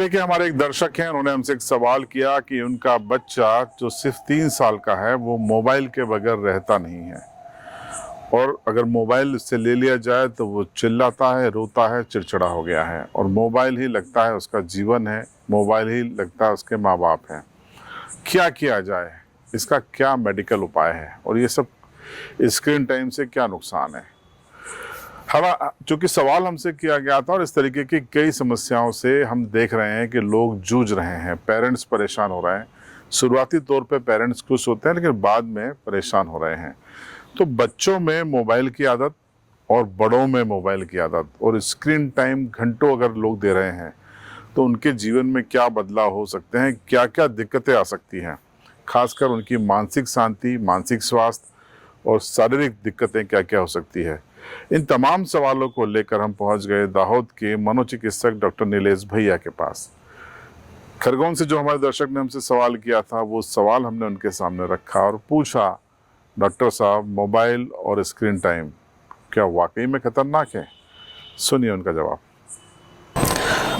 देखिए, हमारे एक दर्शक हैं, उन्होंने हमसे एक सवाल किया कि उनका बच्चा जो सिर्फ 3 साल का है वो मोबाइल के बगैर रहता नहीं है और अगर मोबाइल उससे ले लिया जाए तो वो चिल्लाता है, रोता है, चिड़चिड़ा हो गया है और मोबाइल ही लगता है उसका जीवन है, मोबाइल ही लगता है उसके माँ बाप हैं। क्या किया जाए, इसका क्या मेडिकल उपाय है और ये सब स्क्रीन टाइम से क्या नुकसान है? चूँकि सवाल हमसे किया गया था और इस तरीके की कई समस्याओं से हम देख रहे हैं कि लोग जूझ रहे हैं, पेरेंट्स परेशान हो रहे हैं। शुरुआती तौर पे पेरेंट्स खुश होते हैं लेकिन बाद में परेशान हो रहे हैं। तो बच्चों में मोबाइल की आदत और बड़ों में मोबाइल की आदत और स्क्रीन टाइम घंटों अगर लोग दे रहे हैं तो उनके जीवन में क्या बदलाव हो सकते हैं, क्या क्या दिक्कतें आ सकती हैं, खासकर उनकी मानसिक शांति, मानसिक स्वास्थ्य और शारीरिक दिक्कतें क्या क्या हो सकती है। इन तमाम सवालों को लेकर हम पहुंच गए दाहोद के मनोचिकित्सक डॉक्टर नीलेश भैया के पास। खरगोन से जो हमारे दर्शक ने हमसे सवाल किया था वो सवाल हमने उनके सामने रखा और पूछा, डॉक्टर साहब, मोबाइल और स्क्रीन टाइम क्या वाकई में खतरनाक है? सुनिए उनका जवाब।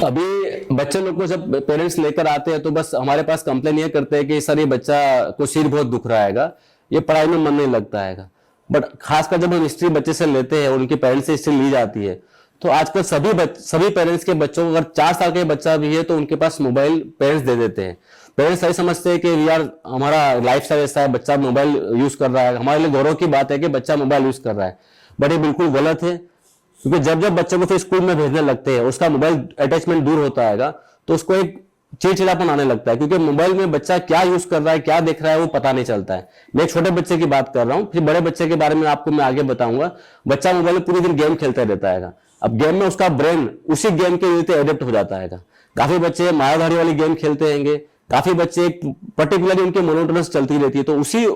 अभी बच्चे लोग को जब पेरेंट्स लेकर आते हैं तो बस हमारे पास कंप्लेन ये करते हैं कि सर ये बच्चा को सिर बहुत दुख रहा हैगा, ये पढ़ाई में मन नहीं लगता हैगा। बट खासकर जब हम हिस्ट्री बच्चे से लेते हैं और उनके पेरेंट्स से हिस्ट्री ली जाती है तो आजकल सभी पेरेंट्स के बच्चों को, अगर 4 साल का बच्चा भी है तो उनके पास मोबाइल पेरेंट्स दे देते हैं। पेरेंट्स सही समझते हैं कि यार हमारा लाइफ स्टाइल ऐसा है, बच्चा मोबाइल यूज कर रहा है, हमारे लिए गौरव की बात है कि बच्चा मोबाइल यूज कर रहा है। बट ये बिल्कुल गलत है, क्योंकि जब जब बच्चे को फिर स्कूल में भेजने लगते हैं, उसका मोबाइल अटैचमेंट दूर होता है तो उसको एक चिड़चिड़ापन आने लगता है, क्योंकि मोबाइल में बच्चा क्या यूज कर रहा है, क्या देख रहा है, वो पता नहीं चलता है। मैं एक छोटे बच्चे की बात कर रहा हूँ, फिर बड़े बच्चे के बारे में आपको मैं आगे बताऊंगा। बच्चा मोबाइल में पूरी दिन गेम खेलता रहता है। अब गेम में उसका ब्रेन उसी गेम के लिए एडिप्ट हो जाता है। काफी बच्चे माराधारी वाली गेम खेलते हैं, काफी बच्चे पर्टिकुलरली उनके मोनोटोनस चलती रहती है, तो उसी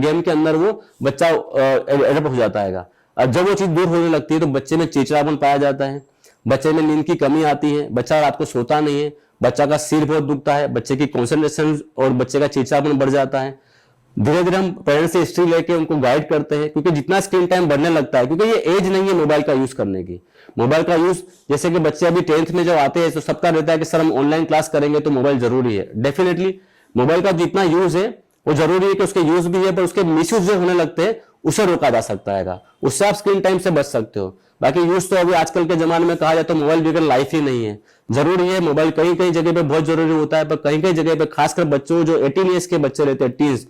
गेम के अंदर वो बच्चा एडिप्ट हो जाता है। और जब वो चीज दूर होने लगती है तो बच्चे में चिड़चिड़ापन पाया जाता है, बच्चे में नींद की कमी आती है, बच्चा रात को सोता नहीं है, बच्चा का सिर बहुत दुखता है, बच्चे की कॉन्सेंट्रेशन और बच्चे का चिड़चिड़ापन बढ़ जाता है। धीरे धीरे हम पेरेंट्स से हिस्ट्री लेके उनको गाइड करते हैं, क्योंकि जितना स्क्रीन टाइम बढ़ने लगता है, क्योंकि ये एज नहीं है मोबाइल का यूज करने की। मोबाइल का यूज जैसे कि बच्चे अभी 10th में जब आते हैं तो सबका रहता है कि सर हम ऑनलाइन क्लास करेंगे तो मोबाइल जरूरी है। डेफिनेटली मोबाइल का जितना यूज है वो जरूरी है कि उसके यूज भी है, पर उसके मिसयूज जो होने लगते हैं उसे रोका जा सकता है, उससे आप स्क्रीन टाइम से बच सकते हो। बाकी यूज तो अभी आजकल के जमाने में कहा जाए तो मोबाइल बगैर लाइफ ही नहीं है। जरूरी है मोबाइल, कहीं कहीं जगह पे बहुत जरूरी होता है, पर कहीं कहीं जगह पे खासकर बच्चों जो 18 ईयर्स के बच्चे रहते हैं, टीन्स,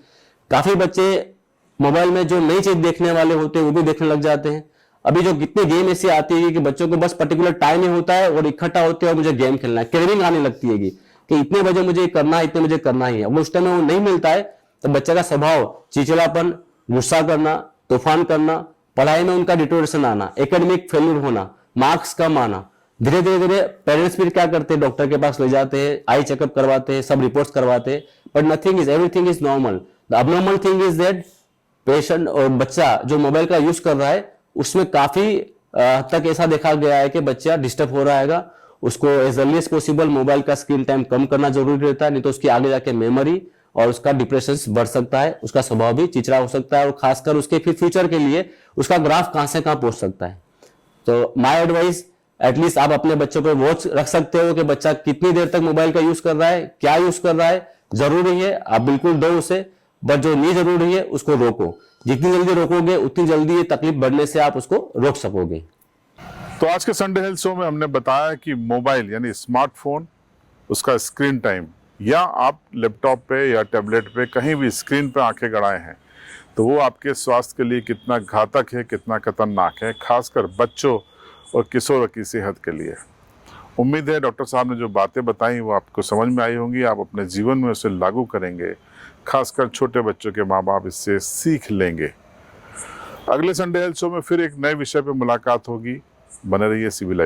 काफी बच्चे मोबाइल में जो नई चीज देखने वाले होते हैं वो भी देखने लग जाते हैं। अभी जो कितनी गेम ऐसी आती है कि बच्चों को बस पर्टिकुलर टाइम ही होता है और इकट्ठा होते हैं और मुझे गेम खेलना है, क्रेविंग आने लगती है कि इतने बजे मुझे करना है, इतने मुझे करना ही है। वो उस टाइम में वो नहीं मिलता है तो बच्चे का स्वभाव चिड़चिड़ापन, गुस्सा करना, तूफान करना, पढ़ाई में उनका डिटोरेशन आना, एकेडमिक फेल्यूर होना, मार्क्स कम आना। धीरे धीरे धीरे पेरेंट्स फिर क्या करते हैं, डॉक्टर के पास ले जाते हैं, आई चेकअप करवाते हैं, सब रिपोर्ट्स करवाते हैं, but nothing is, everything is normal. The abnormal thing is that patient और बच्चा जो मोबाइल का यूज कर रहा है उसमें काफी हद तक ऐसा देखा गया है कि बच्चा डिस्टर्ब हो रहा है। उसको as early as possible mobile का स्क्रीन टाइम कम करना जरूरी रहता है, नहीं तो उसकी आगे जाके मेमोरी और उसका डिप्रेशन बढ़ सकता है, उसका स्वभाव भी चिड़चिड़ा हो सकता है और खासकर उसके फिर फ्यूचर के लिए उसका ग्राफ कहां से कहां पहुंच सकता है। तो माय एडवाइस, एटलीस्ट आप अपने बच्चों पर वॉच रख सकते हो कि बच्चा कितनी देर तक मोबाइल का यूज कर रहा है, क्या यूज कर रहा है। जरूरी है आप बिल्कुल दो उसे, बट जो नहीं जरूरी है उसको रोको। जितनी जल्दी रोकोगे उतनी जल्दी ये तकलीफ बढ़ने से आप उसको रोक सकोगे। तो आज के संडे हेल्थ शो में हमने बताया कि मोबाइल यानी स्मार्टफोन, उसका स्क्रीन टाइम, या आप लैपटॉप पे या टैबलेट पे कहीं भी स्क्रीन पे आंखें गड़ाए हैं तो वो आपके स्वास्थ्य के लिए कितना घातक है, कितना खतरनाक है, खासकर बच्चों और किशोरों की सेहत के लिए। उम्मीद है डॉक्टर साहब ने जो बातें बताई वो आपको समझ में आई होंगी, आप अपने जीवन में उसे लागू करेंगे, खासकर छोटे बच्चों के माँ बाप इससे सीख लेंगे। अगले संडे हेल्थ शो में फिर एक नए विषय पर मुलाकात होगी। बने रहिए सीबी लाइव।